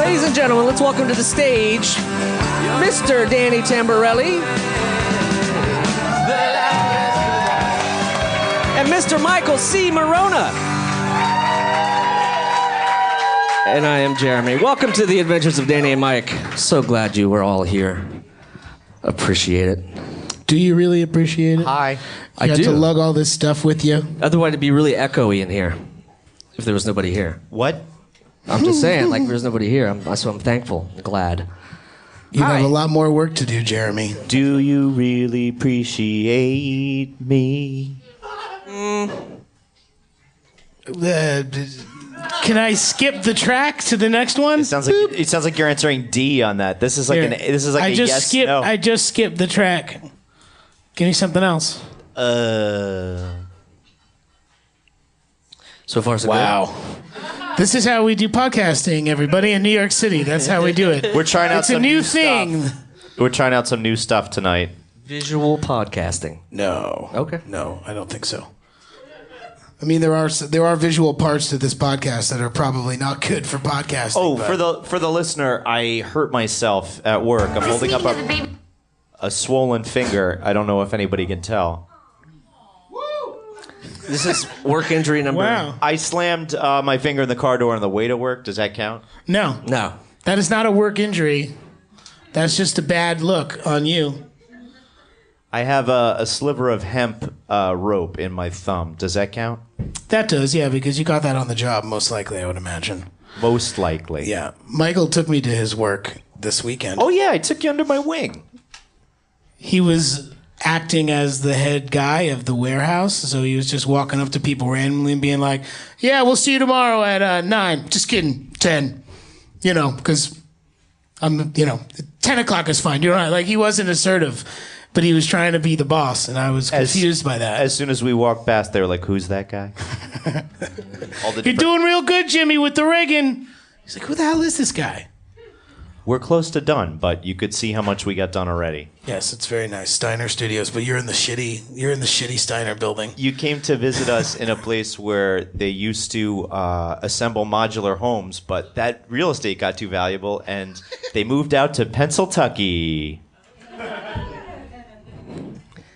Ladies and gentlemen, let's welcome to the stage Mr. Danny Tamborelli and Mr. Michael C. Morona. And I am Jeremy. Welcome to the Adventures of Danny and Mike. So glad you were all here. Appreciate it. Do you really appreciate it? Hi. You had to lug all this stuff with you? Otherwise it'd be really echoey in here if there was nobody here. What? I'm just saying, like there's nobody here. So I'm thankful, glad. You have a lot more work to do, Jeremy. Do you really appreciate me? Can I skip the track to the next one? It sounds like you're answering D on that. This is like a yes no. I just skipped the track. Give me something else. So far, so wow. This is how we do podcasting, everybody, in New York City. That's how we do it. We're trying out some new thing. Stuff. We're trying out some new stuff tonight. Visual podcasting. No. Okay. No, I don't think so. I mean, there are visual parts to this podcast that are probably not good for podcasting. Oh, for the listener, I hurt myself at work. I'm holding up a swollen finger. I don't know if anybody can tell. This is work injury number. Wow. I slammed my finger in the car door on the way to work. Does that count? No. That is not a work injury. That's just a bad look on you. I have a sliver of hemp rope in my thumb. Does that count? That does, yeah, because you got that on the job, most likely, I would imagine. Most likely. Yeah. Michael took me to his work this weekend. Oh, yeah, I took you under my wing. He was acting as the head guy of the warehouse, so he was just walking up to people randomly and being like, yeah, we'll see you tomorrow at 9. Just kidding, 10. You know, because 10 o'clock is fine. You know, like he wasn't assertive. But he was trying to be the boss, and I was confused by that. As soon as we walked past, they were like, who's that guy? You're doing real good, Jimmy, with the rigging. He's like, who the hell is this guy? We're close to done, but you could see how much we got done already. Yes, it's very nice. Steiner Studios, but you're in the shitty Steiner building. You came to visit us in a place where they used to assemble modular homes, but that real estate got too valuable, and they moved out to Pennsylvania.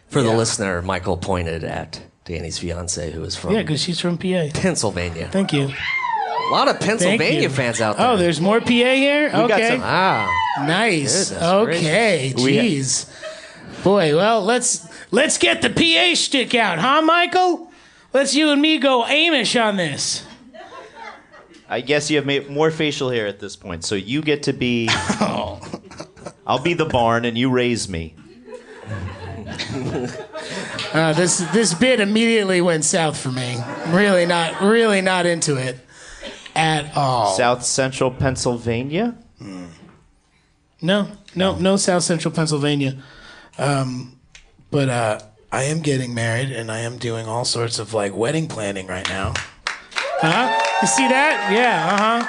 For the listener, Michael pointed at Danny's fiance, who is from because she's from PA. Pennsylvania. Thank you. A lot of Pennsylvania fans out there. Oh, there's more PA here? We got some. Nice. Goodness okay, jeez. Boy, well, let's get the PA shtick out, huh, Michael? Let's you and me go Amish on this. I guess you have made more facial hair at this point, so you get to be... I'll be the barn, and you raise me. This bit immediately went south for me. Really not into it at all. South Central Pennsylvania? No, South Central Pennsylvania. But I am getting married, and I am doing all sorts of like wedding planning right now. You see that? Yeah.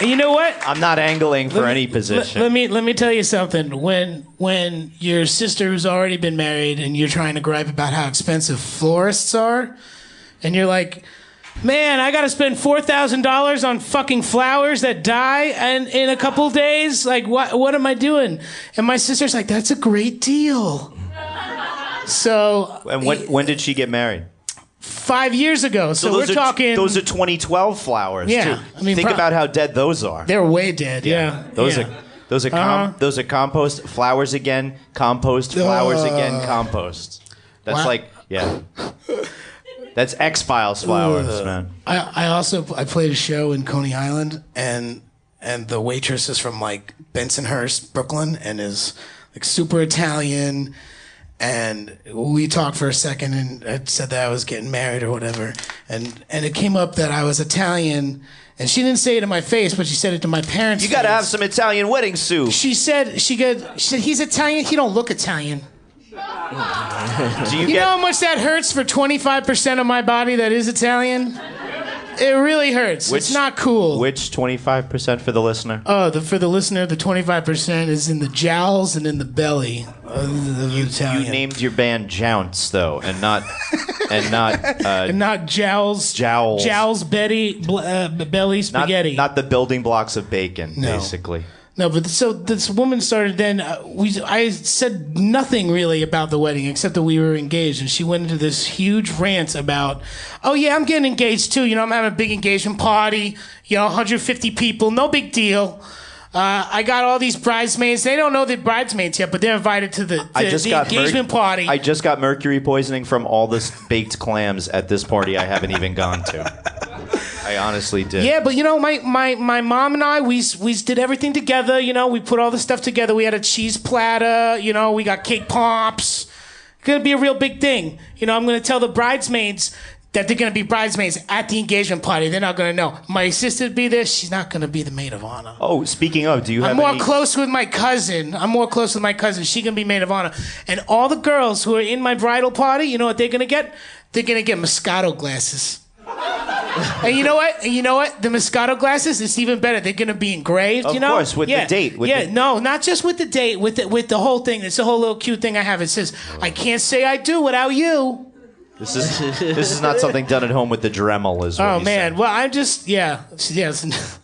And you know what? I'm not angling for any position. Let me tell you something. When your sister who's already been married and you're trying to gripe about how expensive florists are, and you're like, man, I got to spend $4,000 on fucking flowers that die and in a couple days. Like, what am I doing? And my sister's like, that's a great deal. So. And when did she get married? 5 years ago. So we're talking. Those are 2012 flowers. Yeah, too. I mean, think about how dead those are. They're way dead. Yeah. Those are compost flowers again. Compost flowers again. Compost. That's That's X-Files flowers, man. I played a show in Coney Island, and the waitress is from like Bensonhurst, Brooklyn, and is like super Italian. And we talked for a second, and I said that I was getting married or whatever. And it came up that I was Italian, and she didn't say it in my face, but she said it to my parents' You got to have some Italian wedding soup. She said, he's Italian, he don't look Italian. You know how much that hurts for 25% of my body that is Italian? It really hurts. It's not cool. Which 25% for the listener? Oh, for the listener, the 25% is in the jowls and in the belly. You named your band Jounce, though, and not and not And not Jowls. Jowls. Jowls belly spaghetti. not the building blocks of bacon, No. basically. No, but so this woman started then. I said nothing really about the wedding except that we were engaged, and she went into this huge rant about, oh yeah, I'm getting engaged too. You know, I'm having a big engagement party. 150 people, no big deal. I got all these bridesmaids. They don't know they're bridesmaids yet, but they're invited to the engagement party. I just got mercury poisoning from all the baked clams at this party I haven't even gone to. I honestly did. Yeah, but my mom and I, we did everything together. We put all the stuff together. We had a cheese platter. We got cake pops. It's gonna be a real big thing. I'm gonna tell the bridesmaids that they're gonna be bridesmaids at the engagement party. They're not gonna know. My sister'd be there. She's not gonna be the maid of honor. Oh, speaking of, do you have I'm more any... close with my cousin. She can be maid of honor. And all the girls who are in my bridal party, you know what they're gonna get? They're gonna get Moscato glasses. And you know what? The Moscato glasses, it's even better. They're gonna be engraved. Of course, with the date. No, not just with the date. With the whole thing. It's a whole little cute thing I have. It says, "I can't say I do without you." This is not something done at home with the Dremel, is what Oh you man, said. well I'm just yes.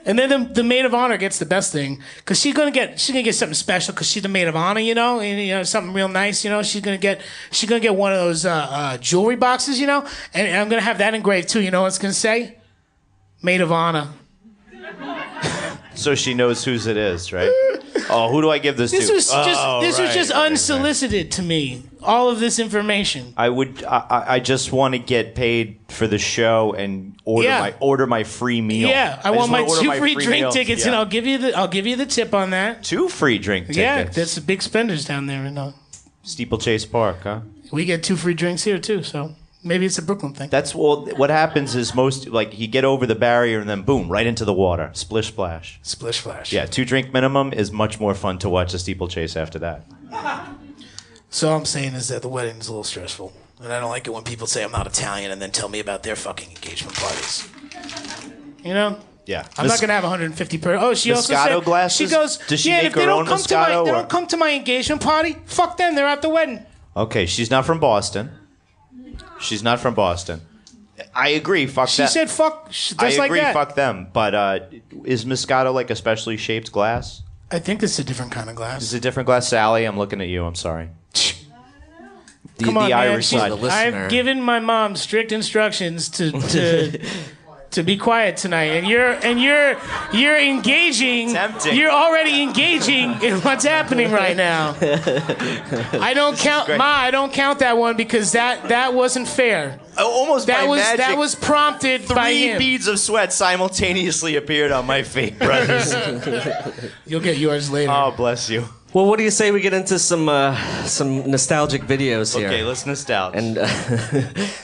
And then the maid of honor gets the best thing because she's gonna get something special because she's the maid of honor, and something real nice, She's gonna get one of those jewelry boxes, and I'm gonna have that engraved too. You know what it's gonna say? Maid of honor. So she knows whose it is, right? Oh, who do I give this This to? was just unsolicited to me. All of this information. I just want to get paid for the show and order my free meal. Yeah, I want my just wanna 2 order free drink meals. tickets, Yeah. and I'll give you the tip on that. 2 free drink tickets. Yeah, that's the big spenders down there. Steeplechase Park, huh? We get 2 free drinks here too, so maybe it's a Brooklyn thing. That's what happens is you get over the barrier and then boom, right into the water. Splish splash. Splish Flash. Yeah, 2 drink minimum is much more fun to watch a steeplechase after that. So all I'm saying is that the wedding is a little stressful. And I don't like it when people say I'm not Italian and then tell me about their fucking engagement parties. Yeah. I'm not gonna have 150 per. Oh, she also Moscato said glasses? she goes. Does she yeah, make if they her don't own come to my, Moscato, they or- don't come to my engagement party. Fuck them. They're at the wedding. Okay, she's not from Boston. She's not from Boston. I agree. Fuck She that. said fuck. Just I like agree. that. Fuck them. But is Moscato like a specially shaped glass? I think it's a different kind of glass. Is it a different glass, Sally? I'm looking at you. I'm sorry. Come on, the man. Irish side. The listener. I've given my mom strict instructions to be quiet tonight, and you're engaging. Tempting. You're already engaging in what's happening right now. I don't count I don't count that one because that wasn't fair. Almost That by was magic, that was prompted by 3 him. beads of sweat simultaneously appeared on my face, brothers. You'll get yours later. Oh, bless you. Well, what do you say we get into some nostalgic videos here? Okay, let's nostalgia. And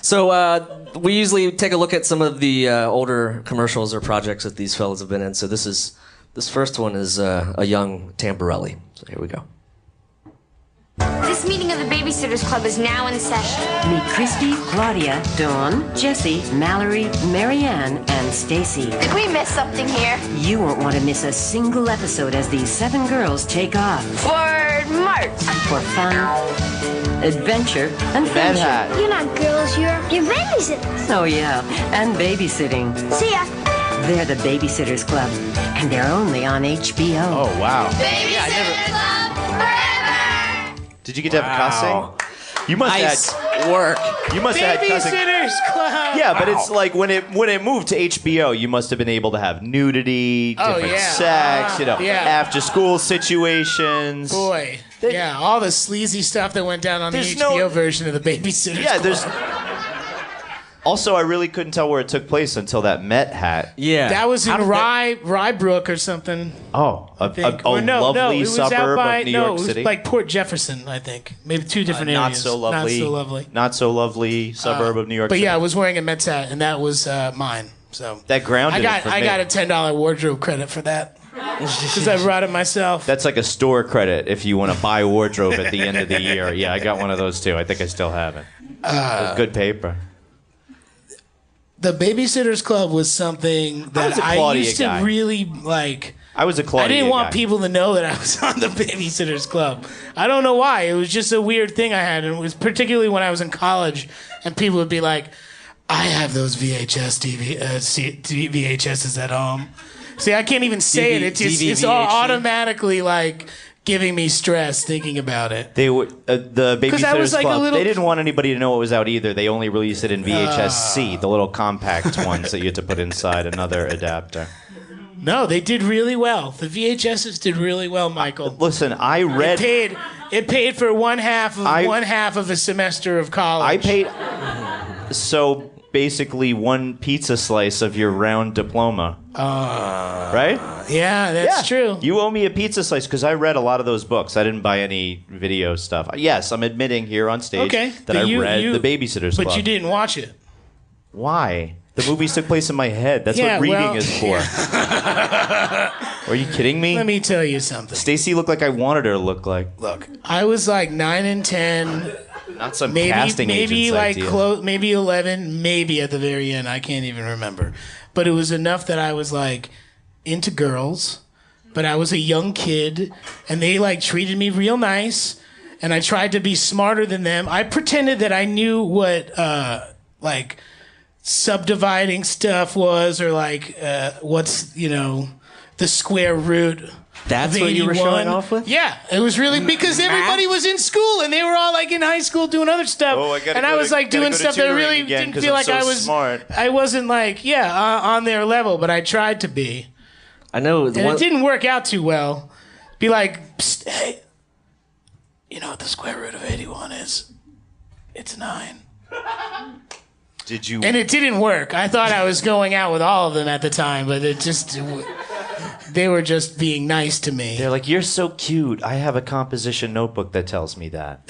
so we usually take a look at some of the older commercials or projects that these fellas have been in. So this first one is a young Tamborelli. So here we go. This meeting of the Babysitters Club is now in session. Meet Christy, Claudia, Dawn, Jessie, Mallory, Marianne, and Stacy. Did we miss something here? You won't want to miss a single episode as these 7 girls take off For March. for fun, adventure, and Mad friendship. Hat. You're not girls, you're babysitters. Oh yeah, and babysitting. See ya. They're the Babysitters Club, and they're only on HBO. Oh, wow. Babysitters Club forever. Did you get to have a cussing? You must Nice have work. You must have had cussing. Babysitters Club. Yeah, but it's like when it moved to HBO, you must have been able to have nudity, different yeah. sex, Yeah. after school situations. Boy. Yeah, all the sleazy stuff that went down on the There's HBO no- version of the Babysitters Yeah, Club. there's. Also, I really couldn't tell where it took place until that Met hat. Yeah. That was in How did that- Rybrook or something. Oh, a Think. lovely it was suburb out by, of New York it was City. like Port Jefferson, I think. Maybe 2 different Not areas. so lovely. Not so lovely. Not so lovely suburb of New York But City. yeah, I was wearing a Mets hat, and that was mine. So That grounded I it for got me. a $10 wardrobe credit for that because I brought it myself. That's like a store credit if you want to buy wardrobe at the end of the year. Yeah, I got one of those too. I think I still have it. It was good paper. The Babysitters Club was something was that a I Claudia used to guy. really like. I was a Claudia I didn't want guy. people to know that I was on the Babysitters Club. I don't know why. It was just a weird thing I had. And it was particularly when I was in college and people would be like, I have those VHSs at home. See, I can't even say it. It's all automatically like giving me stress thinking about it. They were the Babysitters like Club. little... They didn't want anybody to know it was out either. They only released it in VHS-C, the little compact ones that you had to put inside another adapter. No, they did really well. The VHSs did really well, Michael. Listen, I read. It paid for one half of a semester of college. I paid. So basically, one pizza slice of your round diploma. Right? Yeah, that's true. You owe me a pizza slice because I read a lot of those books. I didn't buy any video stuff. Yes, I'm admitting here on stage that I read The Babysitter's Club. But you didn't watch it. Why? The movies took place in my head. That's what reading is for. Are you kidding me? Let me tell you something. Stacy looked like I wanted her to look like. Look, I was like 9 and 10. Not some casting agent's idea. Maybe 11, maybe at the very end. I can't even remember. But it was enough that I was like into girls, but I was a young kid, and they like treated me real nice, and I tried to be smarter than them. I pretended that I knew what like subdividing stuff was, or like what's the square root. That's what you were showing off with? Yeah, it was really because everybody was in school and they were all like in high school doing other stuff. And I was like doing stuff that really didn't feel like I was smart. I wasn't like on their level, but I tried to be. I know, and it didn't work out too well. Be like, psst, hey, you know what the square root of 81 is? It's 9. Did you? And it didn't work. I thought I was going out with all of them at the time, but it just. They were just being nice to me. They're like, you're so cute. I have a composition notebook that tells me that.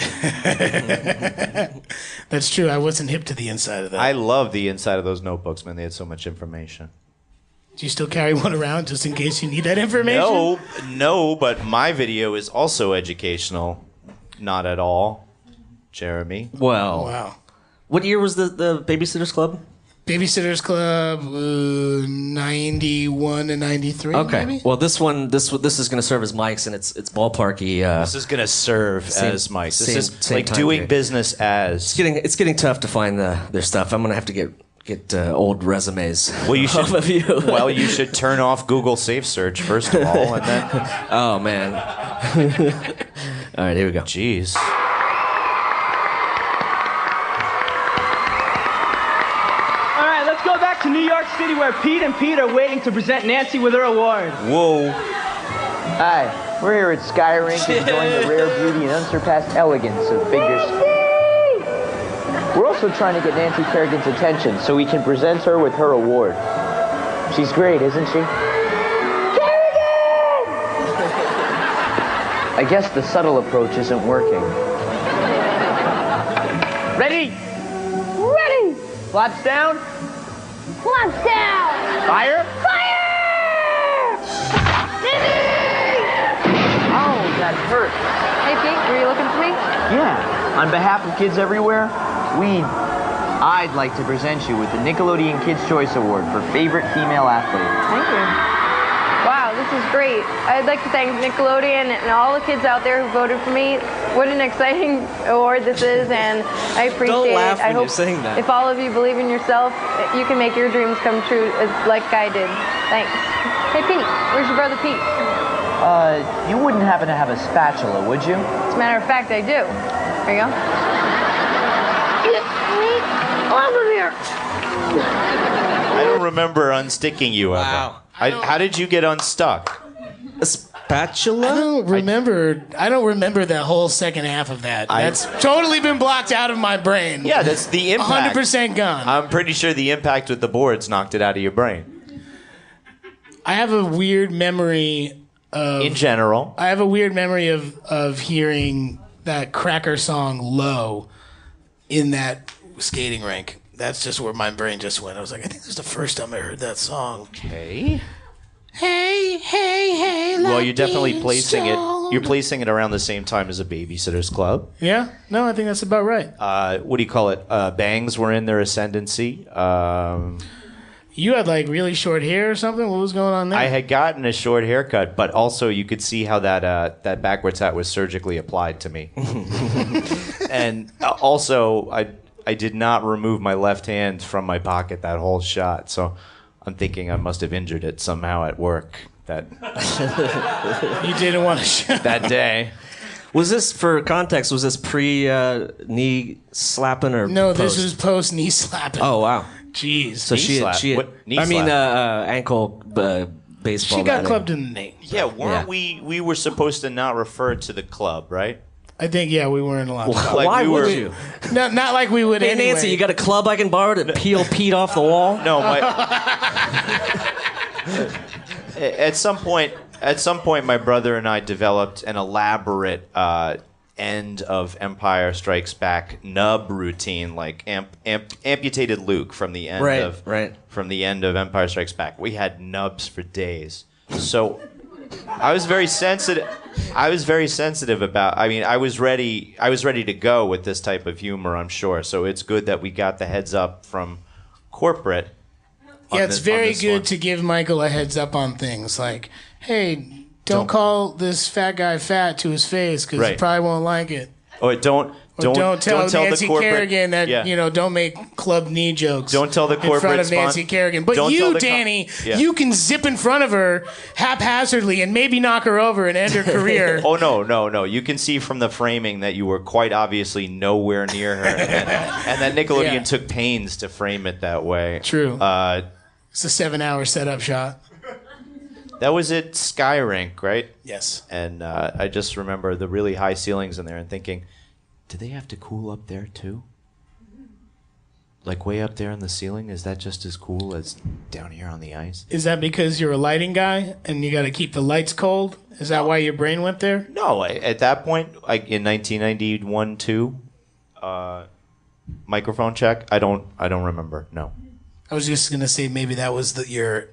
That's true. I wasn't hip to the inside of that. I love the inside of those notebooks, man. They had so much information. Do you still carry one around just in case you need that information? No, but my video is also educational. Not at all, Jeremy. Well, wow. What year was the Babysitters Club? Babysitters Club, 91 and 93. Okay. Maybe? Well, this is going to serve as mics, and it's ballparky. This is going to serve as mics. This is like doing period. business as. It's getting tough to find their stuff. I'm going to have to get old resumes. Well, you should. Of you. Well, you should turn off Google Safe Search first of all, and then. Oh man. All right, here we go. Jeez. Go back to New York City where Pete and Pete are waiting to present Nancy with her award. Whoa. Hi, we're here at Sky Rink enjoying the rare beauty and unsurpassed elegance of figure skating. We're also trying to get Nancy Kerrigan's attention so we can present her with her award. She's great, isn't she? Kerrigan! I guess the subtle approach isn't working. Ready? Ready! Flaps down. Flaps down! Fire! Fire! Oh, that hurt. Hey, Pete, were you looking for me? Yeah. On behalf of kids everywhere, I'd like to present you with the Nickelodeon Kids' Choice Award for Favorite Female Athlete. Thank you. Wow, this is great. I'd like to thank Nickelodeon and all the kids out there who voted for me. What an exciting award this is, and I appreciate Don't laugh it. I when hope you're saying that. if all of you believe in yourself, you can make your dreams come true like I did. Thanks. Hey, Pete, where's your brother Pete? You wouldn't happen to have a spatula, would you? As a matter of fact, I do. There you go. Over here. I don't remember unsticking you ever. Wow. How did you get unstuck? A spatula? I don't remember that whole second half of that. That's totally been blocked out of my brain. Yeah, that's the impact. 100% gone. I'm pretty sure the impact with the boards knocked it out of your brain. I have a weird memory of... In general. I have a weird memory of hearing that Cracker song Low in that skating rink. That's just where my brain just went. I was like, I think this is the first time I heard that song. Okay. Hey, hey, hey. Well, you're definitely placing it. You're placing it around the same time as a Babysitter's Club. Yeah? No, I think that's about right. What do you call it? Bangs were in their ascendancy. Yeah, You had like really short hair or something? What was going on there? I had gotten a short haircut, but also you could see how that backwards hat was surgically applied to me. And also, I did not remove my left hand from my pocket that whole shot, so I'm thinking I must have injured it somehow at work that You didn't want to show. that day. Was this, for context, was this pre-knee slapping or No, post? this was post knee slapping. Oh, wow. Jeez. So she slap? had What, knee I mean, slap? ankle baseball. She got batting. clubbed in the knee. Yeah, weren't we were supposed to not refer to the club, right? I think, yeah, we weren't allowed to. Like Why we would were- you? Not like we would Hey, anyway. Nancy, you got a club I can borrow to peel Pete off the wall? No, my at some point, my brother and I developed an elaborate end of Empire Strikes Back nub routine, like amputated Luke from the end from the end of Empire Strikes Back. We had nubs for days, so I was very sensitive. I was very sensitive about. I mean, I was ready to go with this type of humor, I'm sure. So it's good that we got the heads up from corporate. Yeah, it's very good to give Michael a heads up on things like, hey, don't call this fat guy fat to his face because he Right. probably won't like it. Or don't Tell Nancy the corporate, Kerrigan that, yeah. Don't make club knee jokes. Don't tell the in front corporate of Nancy Kerrigan. But Don't tell you, the Danny, yeah. you can zip in front of her haphazardly and maybe knock her over and end her career. Oh no! You can see from the framing that you were quite obviously nowhere near her, and that Nickelodeon Yeah. took pains to frame it that way. True. It's a 7-hour setup shot. That was at Skyrink, right? Yes. And I just remember the really high ceilings in there and thinking, do they have to cool up there too? Like way up there in the ceiling, is that just as cool as down here on the ice? Is that because you're a lighting guy and you got to keep the lights cold? Is that why your brain went there? No, at that point, like in 1991, 2, microphone check. I don't remember. No. I was just gonna say maybe that was your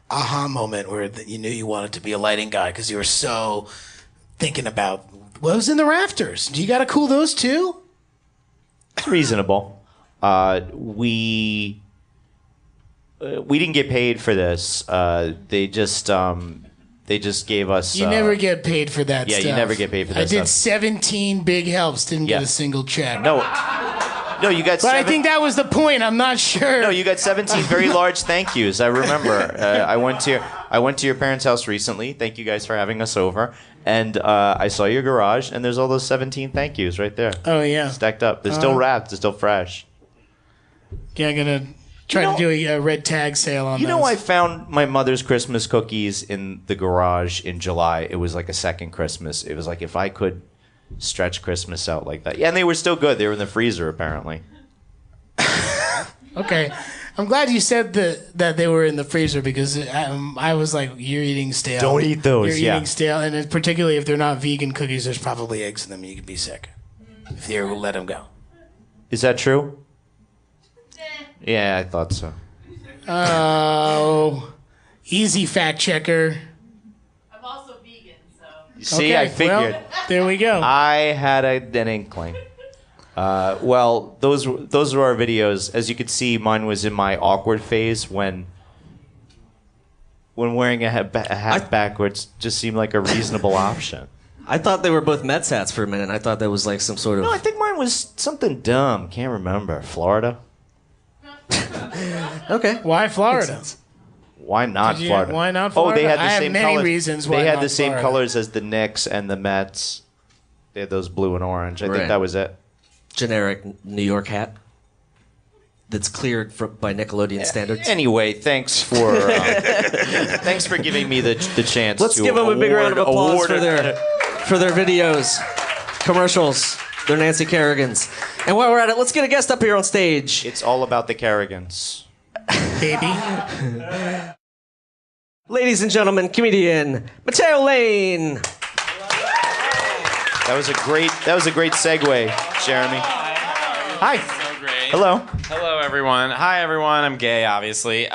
aha moment where you knew you wanted to be a lighting guy because you were so thinking about what was in the rafters. Do you got to cool those too? It's reasonable. We didn't get paid for this. They just gave us. You never get paid for that yeah, stuff. you never get paid for that I did stuff. 17 big helps, didn't get a single check. No, you got. But I think that was the point. I'm not sure. No, you got 17 very large thank yous. I remember. I went to your parents' house recently. Thank you guys for having us over. And I saw your garage, and there's all those 17 thank yous right there. Oh, yeah. Stacked up. They're still wrapped. They're still fresh. Yeah, I'm going to try to do a red tag sale on those. You know, I found my mother's Christmas cookies in the garage in July. It was like a second Christmas. It was like if I could stretch Christmas out like that. Yeah, and they were still good. They were in the freezer, apparently. Okay. I'm glad you said that they were in the freezer because I was like, you're eating stale. Don't eat those, You're yeah. eating stale. And particularly if they're not vegan cookies, there's probably eggs in them. You could be sick if you let them go. Is that true? Yeah, I thought so. Oh, easy fact checker. I'm also vegan, so. See, Okay, I figured. well, there we go. I had an inkling. Well, those were our videos. As you could see, mine was in my awkward phase when wearing a hat backwards just seemed like a reasonable option. I thought they were both Mets hats for a minute. I thought that was like some sort of... No, I think mine was something dumb. Can't remember. Florida? Okay. Why Florida? Why not Did you- Florida? why not Oh, they Florida? had the I have same many colors. reasons why They had not the same Florida. colors as the Knicks and the Mets. They had those blue and orange. I Right. think that was it. Generic New York hat that's cleared by Nickelodeon standards. Anyway, thanks for giving me the chance. Let's to give them a big round of applause award for their videos, commercials, their Nancy Kerrigans. And while we're at it, let's get a guest up here on stage. It's all about the Kerrigans. Baby. Ladies and gentlemen, comedian Matteo Lane. That was a great segue, Jeremy. Hi. So great. Hello. Hello, everyone. Hi, everyone. I'm gay, obviously.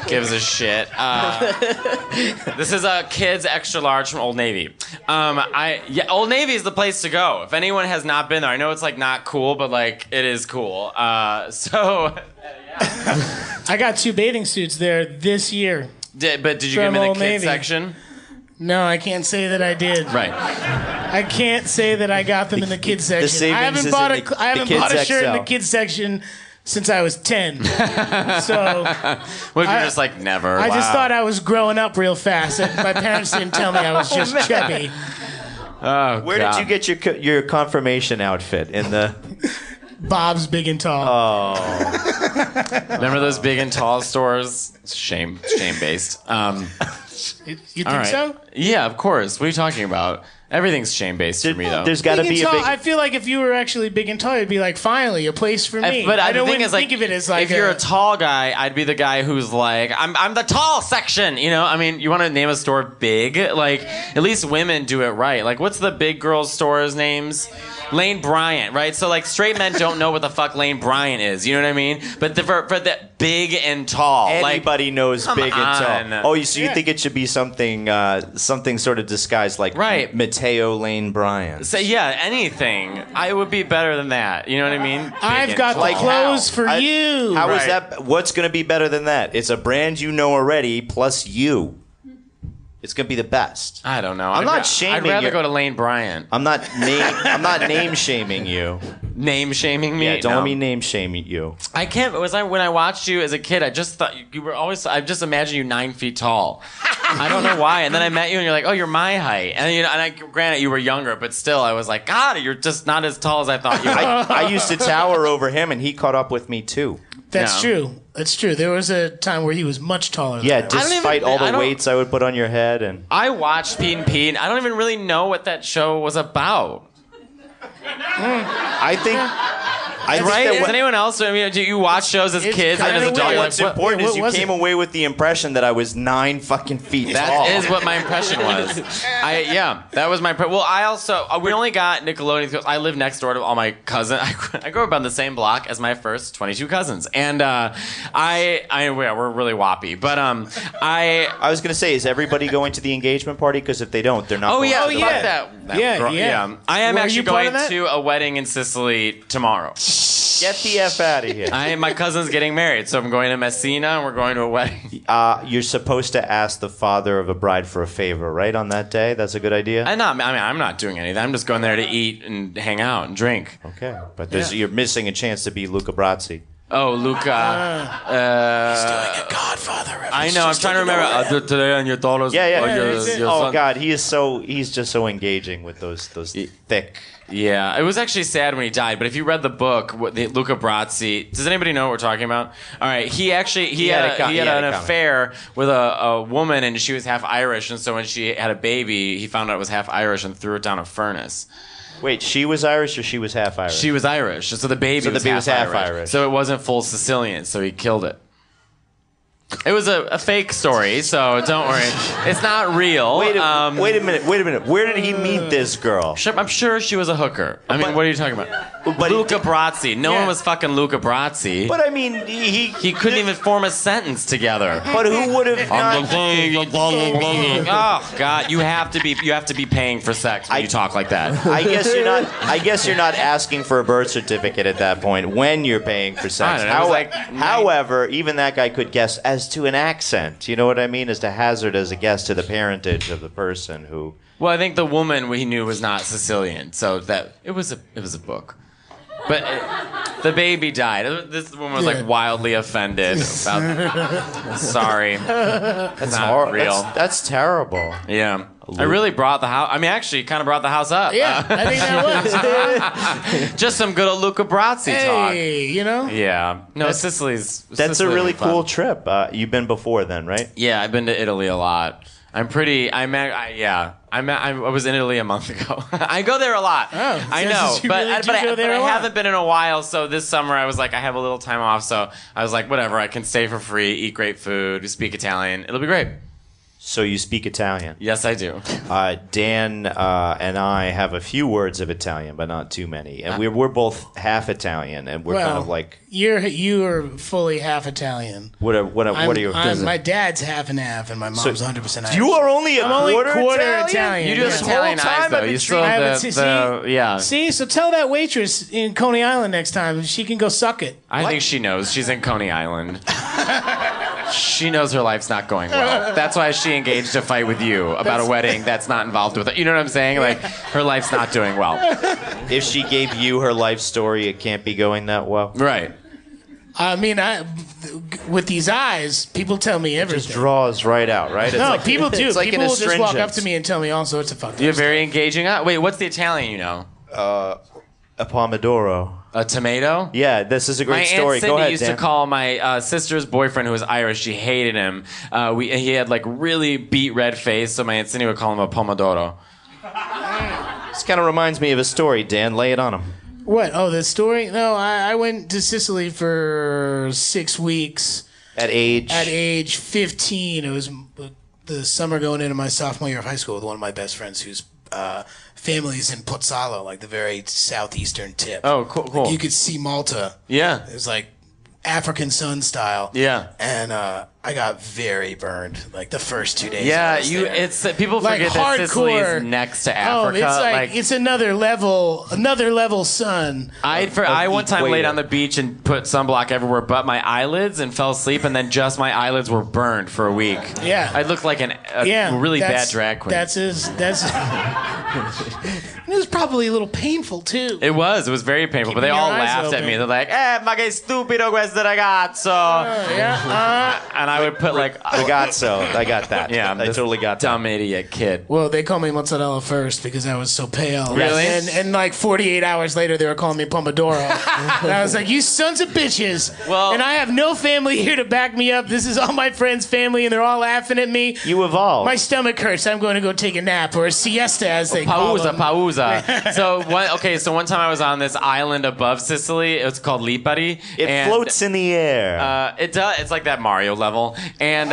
Gives a shit. This is a kids extra large from Old Navy. Old Navy is the place to go. If anyone has not been there, I know it's like not cool, but like it is cool. I got 2 bathing suits there this year. But did you get them in the Old kids Navy. section? No, I can't say that I did. Right. I can't say that I got them in the kids section. savings I haven't is bought in the I haven't kids bought a shirt in XL. the kids section since I was 10. So What if you're just like, never? I just Wow. thought I was growing up real fast. And my parents didn't tell me I was just chubby. Oh, Where God. did you get your confirmation outfit? In the Bob's Big and Tall. Remember those big and tall stores? Shame based. You think All right. so? Yeah, of course. What are you talking about? Everything's shame based for me, though. There's got to Big and be a tall, big. I feel like if you were actually big and tall, it'd be like, finally, a place for me. But I the don't thing is, like, think of it as like if you're a tall guy, I'd be the guy who's like, I'm the tall section. You know, I mean, you want to name a store big? Like, at least women do it right. Like, what's the big girls' stores' names? Lane Bryant, right? So, like, straight men don't know what the fuck Lane Bryant is. You know what I mean? But for the big and tall, Anybody knows come big and on. tall. Oh, so you think it should be something sort of disguised like Right. Matteo Lane Bryant? So yeah, anything. I would be better than that. You know what I mean? Big I've and got tall. the Like clothes how? for you. How is Right. that? What's going to be better than that? It's a brand you know already, plus you. It's going to be the best. I don't know. I'm not shaming I'd rather you. go to Lane Bryant. I'm not name shaming you. Name shaming me? Yeah, don't No. let me name shame you. I can't. When I watched you as a kid, I just thought you were always. I just imagined you 9 feet tall. I don't know why. And then I met you, and you're like, oh, you're my height. And granted, you were younger, but still, I was like, God, you're just not as tall as I thought you were. I used to tower over him, and he caught up with me too. That's Yeah. true. That's true. There was a time where he was much taller than Yeah, I was. despite all I the don't- weights I would put on your head, and I watched Pete and Pete. I don't even really know what that show was about. I think. I think Right? that Does what- anyone else? I mean, do you watch shows as It's kids and kinda as I think adults? weird. You're what's like, what? important what is you was came it? away with the impression that I was 9 fucking feet tall. That is what my impression was. That was my. Well, I also we only got Nickelodeon because I live next door to all my cousins. I grew up on the same block as my first 22 cousins, and we're really whoppy. But I was gonna say, is everybody going to the engagement party? Because if they don't, they're not. Oh going yeah, to the fuck wedding. that. Yeah. I am Were actually you part going of that? to a wedding in Sicily tomorrow. Get the f out of here. My cousin's getting married, so I'm going to Messina and we're going to a wedding. You're supposed to ask the father of a bride for a favor, right? On that day, that's a good idea. I'm not doing anything. I'm just going there to eat and hang out and drink. Okay, but you're missing a chance to be Luca Brasi. Oh, Luca. He's doing a Godfather reference. I know. I'm trying to remember today on your daughter's. Yeah. your Oh son- God, he's just so engaging with those thick. Yeah, it was actually sad when he died. But if you read the book, Luca Brasi, does anybody know what we're talking about? All right, he had an affair with a woman, and she was half Irish, and so when she had a baby, he found out it was half Irish and threw it down a furnace. Wait, she was Irish or she was half Irish? She was Irish, so the baby was half Irish. So it wasn't full Sicilian, so he killed it. It was a fake story, so don't worry. It's not real. Wait a minute. Where did he meet this girl? I'm sure she was a hooker. I mean, what are you talking about? Luca Brasi. No one was fucking Luca Brasi. But I mean, he couldn't even form a sentence together. But who would have not? Oh God! You have to be paying for sex when you talk like that. I guess you're not asking for a birth certificate at that point when you're paying for sex. I don't know, However, even that guy could guess as to an accent. You know what I mean? As to hazard as a guess to the parentage of the person who. Well, I think the woman we knew was not Sicilian, so that it was a book. But the baby died. This woman was like wildly offended. Sorry, that's not real. That's terrible. Yeah. I really brought the house. I mean, actually, kind of brought the house up. Yeah, I think that was. Just some good old Luca Brasi talk. Hey, you know? Yeah. No, Sicily's. That's a really cool trip. You've been before then, right? Yeah, I've been to Italy a lot. I was in Italy a month ago. I go there a lot. Oh, I know, you really do go there I a lot. haven't been in a while. So this summer I was like, I have a little time off. So I was like, whatever. I can stay for free, eat great food, speak Italian. It'll be great. So you speak Italian? Yes, I do. Dan and I have a few words of Italian, but not too many. And we're both half Italian, and we're kind of like you are fully half Italian. what are you? My dad's half and half, and my mom's 100% Irish. You are only a quarter Italian. You do have Italian eyes, though. You still have yeah. See, so tell that waitress in Coney Island next time she can go suck it. I think she knows. She's in Coney Island. She knows her life's not going well. That's why she engaged a fight with you about a wedding that's not involved with it. You know what I'm saying? Like, her life's not doing well. If she gave you her life story, it can't be going that well. Right. I mean, with these eyes, people tell me everything. Just draws right out, right? It's like, people do. It's like people an will just walk up astringent. to me and tell me all sorts of fucked up You're stuff. very engaging. Wait, what's the Italian you know? A pomodoro. A tomato? Yeah, this is a great my story. Aunt Cindy Go ahead, used Dan. to call my sister's boyfriend, who was Irish. She hated him. He had like really beet red face, so my Aunt Cindy would call him a pomodoro. This kind of reminds me of a story, Dan. Lay it on him. What? Oh, the story? No, I went to Sicily for 6 weeks. At age 15. It was the summer going into my sophomore year of high school with one of my best friends whose family's in Pozzallo, like the very southeastern tip. Oh, cool. Like you could see Malta. Yeah. It was like African sun style. Yeah. And I got very burned like the first 2 days. Yeah, I was there. it's people Like forget that Sicily hardcore. is next to Africa. Oh, it's like it's another level sun. I one time equator. laid on the beach and put sunblock everywhere but my eyelids and fell asleep, and then just my eyelids were burned for a week. Yeah. I looked like a really bad drag queen. That's it was probably a little painful too. It was very painful, but they Keeping all your eyes laughed at open. me. They're like, ma che stupido questo ragazzo. And I would put like, I got that. yeah, I this totally got that. dumb idiot kid. Well, they called me mozzarella first because I was so pale. Really? And like 48 hours later, they were calling me pomodoro. And I was like, you sons of bitches. Well- and I have no family here to back me up. This is all my friends' family, and they're all laughing at me. You evolved. My stomach hurts. I'm going to go take a nap or a siesta, as they call them. Pausa. So one time I was on this island above Sicily. It was called Lipari. It floats in the air. It does. It's like that Mario level, and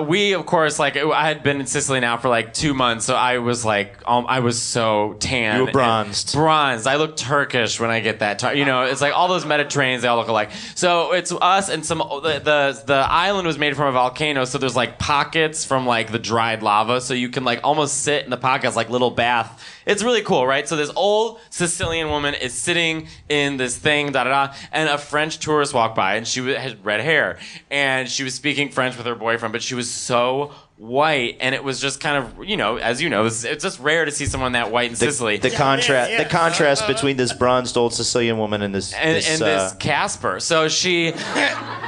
we of course like I had been in Sicily now for like 2 months, so I was like I was so tan. You were bronzed. Bronzed. I look Turkish when I get that. It's like all those Mediterraneans. They all look alike. So it's us and some the island was made from a volcano, so there's like pockets from like the dried lava, so you can like almost sit in the pockets like little bath. It's really cool, right? So this old Sicilian woman is sitting in this thing, and a French tourist walked by, and she had red hair, and she was speaking French with her boyfriend, but she was so white, and it was just kind of, as you know, it's just rare to see someone that white in Sicily. The contrast between this bronzed old Sicilian woman and this Casper. So she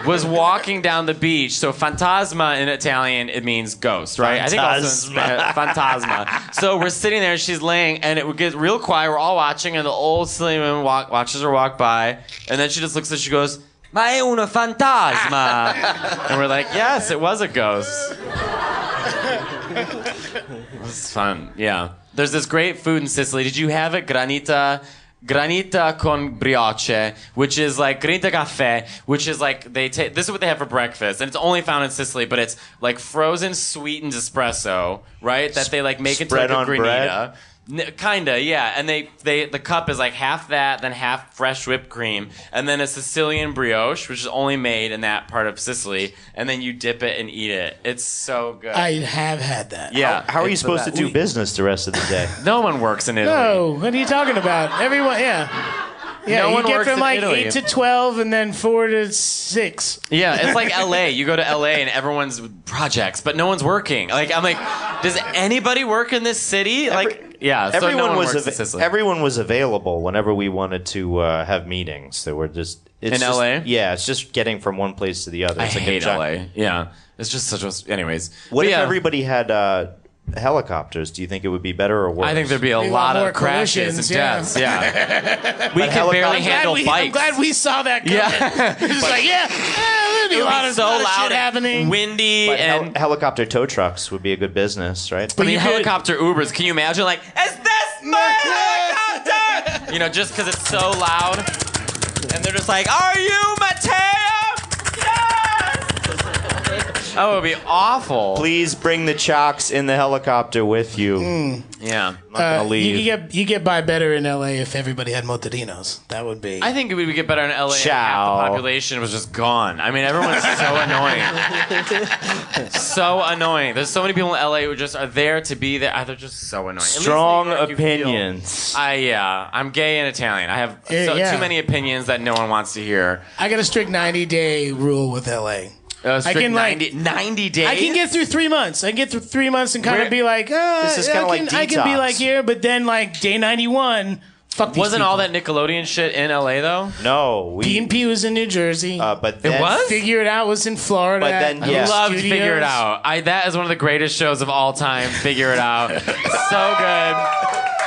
was walking down the beach. So fantasma in Italian, it means ghost, right? I think also fantasma. So we're sitting there, she's laying, and it would get real quiet. We're all watching, and the old Sicilian woman watches her walk by, and then she just looks at she goes, "Ma è una fantasma." And we're like, yes, it was a ghost. It was fun, yeah. There's this great food in Sicily. Did you have it? Granita con brioche, which is like granita caffè, which is like this is what they have for breakfast, and it's only found in Sicily, but it's like frozen sweetened espresso, right? That they like make into like a Spread on granita. Kinda, yeah. And the cup is like half that, then half fresh whipped cream, and then a Sicilian brioche, which is only made in that part of Sicily, and then you dip it and eat it. It's so good. I have had that. Yeah. How are you it's the supposed to best. do business the rest of the day? No one works in Italy. No, what are you talking about? Everyone, yeah. Yeah, No you one get works from in like Italy. 8 to 12 and then 4 to 6. Yeah, it's like LA. You go to LA and everyone's projects, but no one's working. Like I'm like, does anybody work in this city? Everyone was available whenever we wanted to have meetings. There were just LA. Yeah, it's just getting from one place to the other. I It's like hate LA. Yeah, it's just such a. Anyways, What But if yeah, everybody had helicopters? Do you think it would be better or worse? I think there'd be a lot more of crashes and collisions, yeah. deaths. Yeah, we can barely handle I'm bikes. glad we saw that coming. Yeah. It's like, there'd be a lot of so lot of loud, shit happening. windy, But and helicopter tow trucks would be a good business, right? I mean, you could- helicopter Ubers. Can you imagine? Like, is this my helicopter? Just because it's so loud, and they're just like, "Are you Matteo?" Yes. Oh, it would be awful. Please bring the chocks in the helicopter with you. Yeah. I'm not gonna leave. You get by better in LA if everybody had Motadinos. That would be. I think we would get better in LA if half Ciao. the population was just gone. I mean, everyone's so annoying. So annoying. There's so many people in LA who just are there to be there. They're just so annoying. At least Strong New York, you feel- opinions. I'm gay and Italian. I have Yeah. too many opinions that no one wants to hear. I got a strict 90-day rule with LA. Strict can, 90 days? I can get through 3 months. I can get through 3 months and kind Where- of be like, This is kinda like I can be detox. like here, but then like day 91, fuck these Wasn't all people. that Nickelodeon shit in LA, though? No, B&P was in New Jersey. but then, was? Figure It Out was in Florida. But then, I yeah. loved Studios. Figure It Out. That is one of the greatest shows of all time, Figure It Out. So good.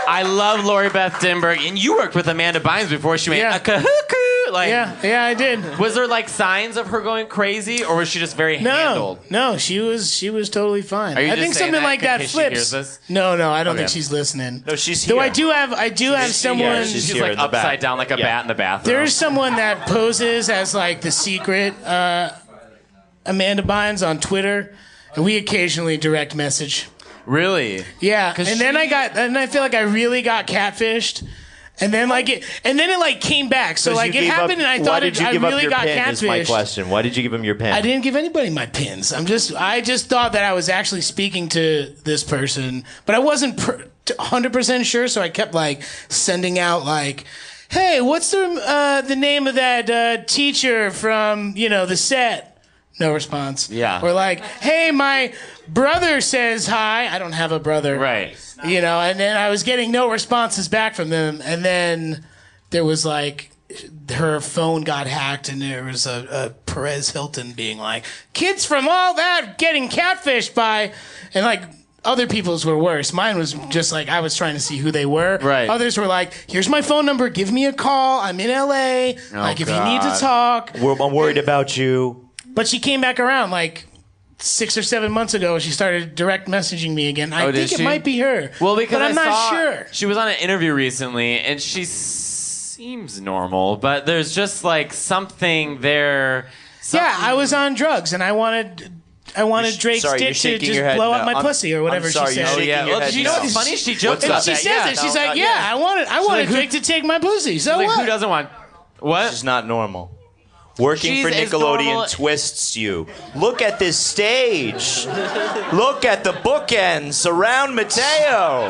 I love Lori Beth Denberg. And you worked with Amanda Bynes before she went Yeah. a kahooku. Like, Yeah, I did. Was there like signs of her going crazy, or was she just very handled? No, she was totally fine. Are you I just think saying something that like in that case she flips. hears this? No, I don't Okay. think she's listening. No, she's Though here. I do have someone. She's She's here like in the back. upside down like a bat in the bathroom. There's someone that poses as like the secret Amanda Bynes on Twitter, and we occasionally direct message. Really? Yeah, 'Cause and then I feel like I really got catfished. And then it came back. So like You it gave happened, up- and I why thought did you I give up really your got pin, is my catfished. question. Why did you give him your pin? I didn't give anybody my pins. I just thought that I was actually speaking to this person, but I wasn't 100% sure. So I kept like sending out like, "Hey, what's the name of that teacher from the set?" No response. Yeah. Or like, "Hey, my brother says hi." I don't have a brother. Right. And then I was getting no responses back from them, and then there was like her phone got hacked, and there was a Perez Hilton being like, "Kids from all that getting catfished by," and like other people's were worse. Mine was just like I was trying to see who they were. Right. Others were like, "Here's my phone number. Give me a call. I'm in LA. Like if you need to God. talk." I'm worried about you. But she came back around like 6 or 7 months ago. She started direct messaging me again. I did think it she? might be her. Well, because but I'm I not saw sure. She was on an interview recently, and she seems normal, but there's just like something there. Yeah, I was on drugs, and I wanted Drake's sorry, you're dick to shaking just your head blow up no. my pussy or whatever I'm sorry, she you're said. shaking yeah. your Well, head you know no. what's funny? She jokes What's about up? She that. says yeah, it. She's no, like, "Yeah, I wanted like, Drake to take my pussy. So Like, what?" who doesn't want? What? She's not normal. Working She's for as Nickelodeon normal- twists you. Look at this stage. Look at the bookends around Matteo.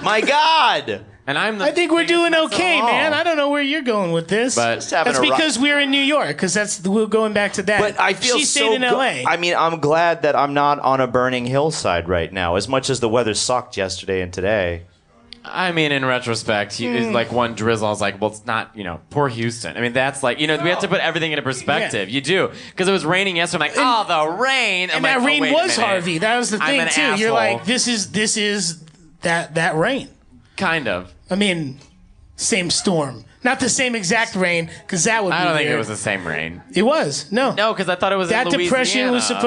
My God. And I'm the. I think we're doing okay, all. man. I don't know where you're going with this. But- Just having that's a ro- because we're in New York. Because we're going back to that. But I feel she so stayed in go- L.A. I mean, I'm glad that I'm not on a burning hillside right now. As much as the weather sucked yesterday and today. I mean, in retrospect, it's like one drizzle. I was like, well, it's not, poor Houston. I mean, that's like, we have to put everything into perspective. Yeah. You do. Because it was raining yesterday. I'm like, the rain. I'm and like, that oh, rain wait a was minute. Harvey. That was the I'm thing an too. You're asshole. like, this is that rain. Kind of. I mean, same storm. Not the same exact rain, because that would be I don't think it weird. was the same rain. It was. No. No, because I thought it was That in depression was Louisiana.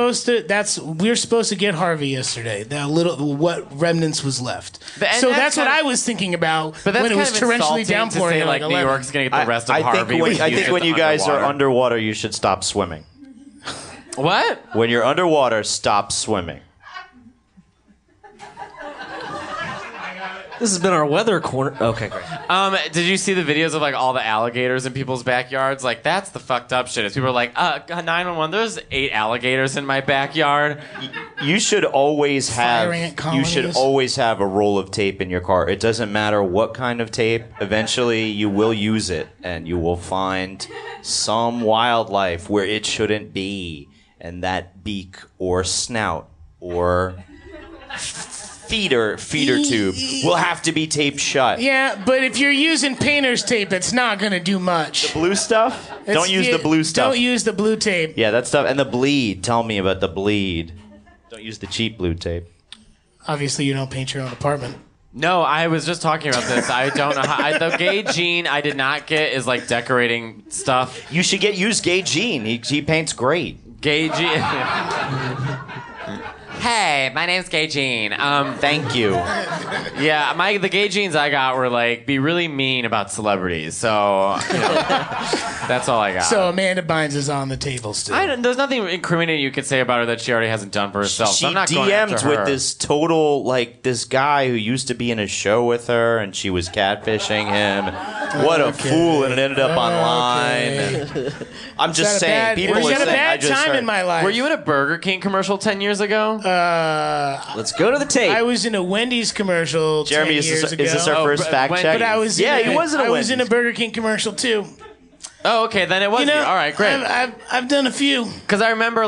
supposed to. We were supposed to get Harvey yesterday. What remnants was left. And So that's that's what kind of- I was thinking about But that's when it was kind of torrentially insulting to downpouring. say, at like, New 11. York's going to get the rest of I Harvey. think with I think Houston when you guys are underwater. underwater, you should stop swimming. What? When you're underwater, stop swimming. This has been our weather corner. Okay, great. Did you see the videos of like all the alligators in people's backyards? Like that's the fucked up shit. Is people are like, 911. There's 8 alligators in my backyard. You should always have. Fire ant You should colonies. always have a roll of tape in your car. It doesn't matter what kind of tape. Eventually, you will use it, and you will find some wildlife where it shouldn't be, and that beak or snout or feeder tube will have to be taped shut. Yeah, but if you're using painter's tape, it's not going to do much. Blue stuff? Don't use the blue stuff. Don't use the blue tape. Yeah, that stuff. And the bleed. Tell me about the bleed. Don't use the cheap blue tape. Obviously, you don't paint your own apartment. No, I was just talking about this. I don't know how. The gay gene I did not get is like decorating stuff. You should use Gay Gene. He paints great. Gay gene. Hey, my name's Gay Gene. Thank you. Yeah, the gay genes I got were like, be really mean about celebrities. So, that's all I got. So Amanda Bynes is on the table still. There's nothing incriminating you could say about her that she already hasn't done for herself. She so I'm not going after DM'd her. with this total, like, this guy who used to be in a show with her, and she was catfishing him. What a fool, and it ended up online. I'm just saying, people are was that a saying, bad I just time heard. in my life? Were you in a Burger King commercial 10 years ago? Let's go to the tape. I was in a Wendy's commercial Jeremy, 10 is years this ago. our first fact check? But I was yeah, in he was in a I was in a Wendy's. Burger King commercial too. Oh, okay, then it was you. All right, great. I've done a few. Because I remember,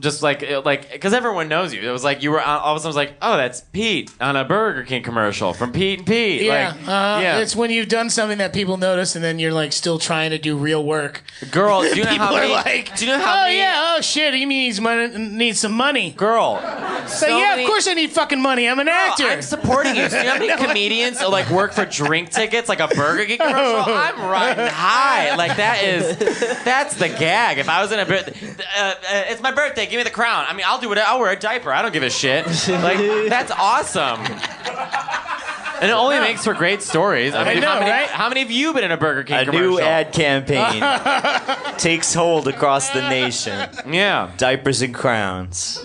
just because everyone knows you. It was like you were all of a sudden, it was like, oh, that's Pete on a Burger King commercial from Pete and Pete. Yeah, it's when you've done something that people notice, and then you're like still trying to do real work. Girl, do you know people how many? are like, do you know how many? Oh shit, he needs some money. Girl, so yeah, of course I need fucking money. I'm an actor. I'm supporting you. So you know how many comedians like work for drink tickets, like a Burger King commercial? I'm riding high. Like that's the gag. If I was in a it's my birthday, give me the crown. I mean, I'll do it. I'll wear a diaper. I don't give a shit. Like that's awesome. And it only makes for great stories. I mean, right? How many have you been in a Burger King A commercial? new ad campaign takes hold across the nation. Yeah. Diapers and crowns.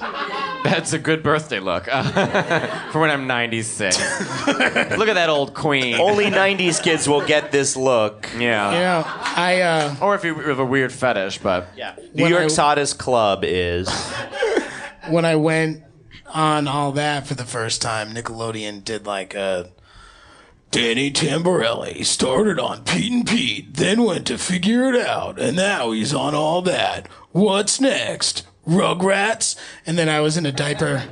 That's a good birthday look for when I'm 96. Look at that old queen. Only 90s kids will get this look. Yeah. Or if you have a weird fetish, but yeah. New York's hottest club is. When I went on all that for the first time, Nickelodeon did like a. Danny Tamborelli started on Pete and Pete, then went to Figure It Out, and now he's on all that. What's next? Rugrats? And then I was in a diaper.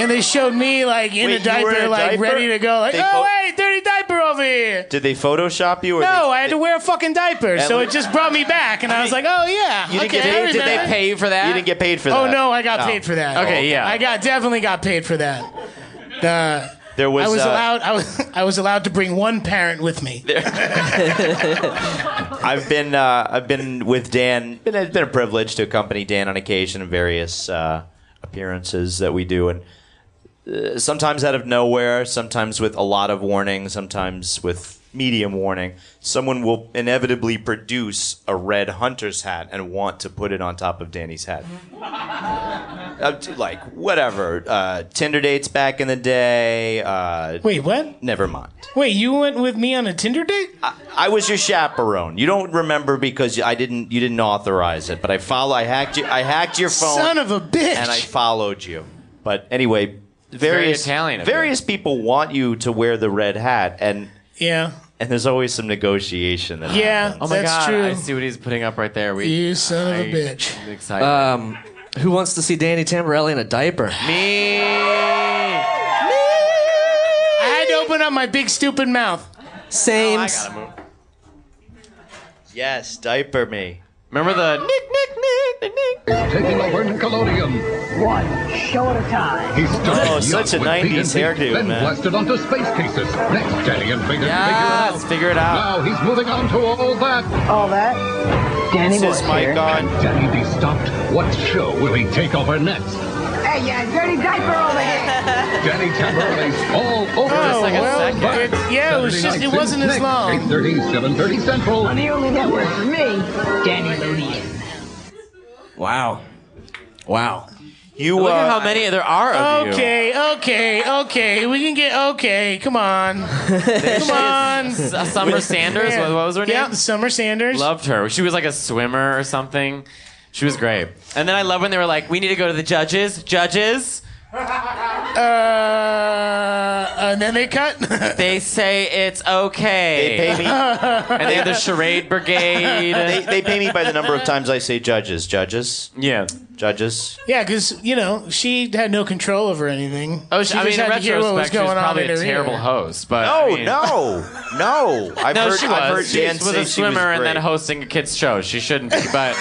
And they showed me like in a diaper, like ready to go. Like, hey, dirty diaper over here. Did they Photoshop you? Or No, I had to wear a fucking diaper, so it just brought me back, and I was like, oh yeah. You didn't get paid? Did they pay you for that? You didn't get paid for that. Oh no, I got paid for that. Okay, yeah. I definitely got paid for that. There was, I was allowed to bring one parent with me. I've been with Dan. It's been a privilege to accompany Dan on occasion in various appearances that we do, and sometimes out of nowhere, sometimes with a lot of warning, sometimes with medium warning, someone will inevitably produce a red hunter's hat and want to put it on top of Danny's head. Like, whatever. Tinder dates back in the day. Wait, what? Never mind. Wait, you went with me on a Tinder date? I was your chaperone. You don't remember because you didn't authorize it, but I hacked your phone. Son of a bitch. And I followed you. But anyway, various Italian of various people want you to wear the red hat, and there's always some negotiation that happens. Oh my that's God, true. I see what he's putting up right there. You son of a bitch. I'm excited. Who wants to see Danny Tamborelli in a diaper? Me. I had to open up my big stupid mouth. Same. I gotta move. Yes, diaper me. Remember the nick. Taking over Nickelodeon. One show at a time. He started such a with 90s Pete and Pete, hairdo, then man. blasted onto space cases. Next, Danny and Peter Yes, figure it out. Now he's moving on to all that. All that? Danny This Boy mic here. on. Can Danny be stopped? What show will he take over next? Hey, dirty diaper over here. Danny Tamborelli's all over Just like a second. It was just, it wasn't as long. 8:30, 7:30 Central. On the only network for me, Danny Lodian. Wow. You Look at how many there are of you. Okay. We can get come on. Come on. Summer Sanders. Yeah. What was her name? Yeah, Summer Sanders. Loved her. She was like a swimmer or something. She was great. And then I love when they were like, we need to go to the judges. Judges. And then they cut. They say it's okay. They pay me. And they have the charade brigade. They pay me by the number of times I say judges. Judges. Yeah. Judges. Yeah, because she had no control over anything. Oh, she I mean, just in had to hear what was retrospect, she was going on probably in a her terrible ear. host. But No. I've No, heard, she was. I've heard She Dan was say a she swimmer was and then great. hosting a kid's show. She shouldn't be, but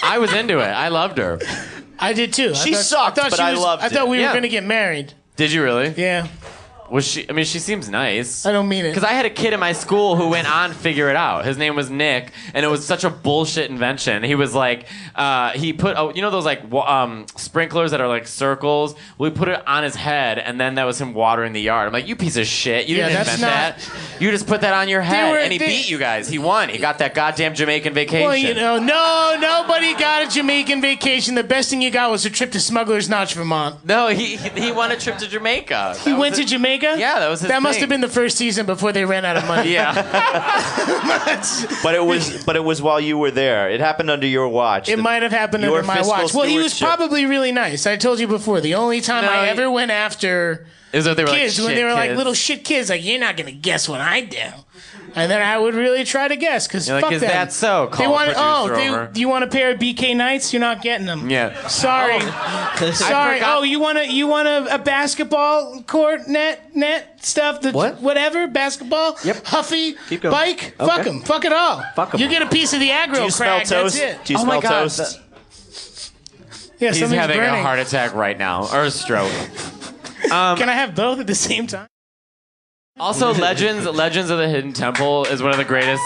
I was into it. I loved her. I did too. She sucked, but I loved I thought it. we Yeah. were going to get married. Did you really? Yeah. Was she? I mean, she seems nice. I don't mean it. Because I had a kid in my school who went on Figure It Out. His name was Nick, and it was such a bullshit invention. He was like, he put, you know those like sprinklers that are like circles? We put it on his head, and then that was him watering the yard. I'm like, you piece of shit. You didn't invent that. You just put that on your head, and he beat you guys. He won. He got that goddamn Jamaican vacation. Well, you know, no, nobody got a Jamaican vacation. The best thing you got was a trip to Smuggler's Notch, Vermont. No, he won a trip to Jamaica. He went to Jamaica? Yeah, that was his That must thing. have been the first season before they ran out of money. Yeah. But it was while you were there. It happened under your watch. It might have happened Your under my fiscal watch. Well, he was stewardship. probably really nice. I told you before. The only time I ever went after Is that they were kids like when they shit were like kids. little shit kids, like you're not gonna guess what I do, and then I would really try to guess because You're like, fuck is them. that so? They Call a wanted. producer over. Do you want a pair of BK Knights? You're not getting them. Yeah. Sorry. I Sorry. forgot- Oh, you want a basketball court net stuff? What? Whatever basketball. Yep. Huffy. Keep going. Bike. Okay. Fuck them. Fuck it all. Fuck 'em. You get a piece of the aggro Do you smell crack. toast? That's it. Do you Oh smell my God, toast? Yeah, He's something's having burning. a heart attack right now, or a stroke. Can I have both at the same time? Also, Legends of the Hidden Temple is one of the greatest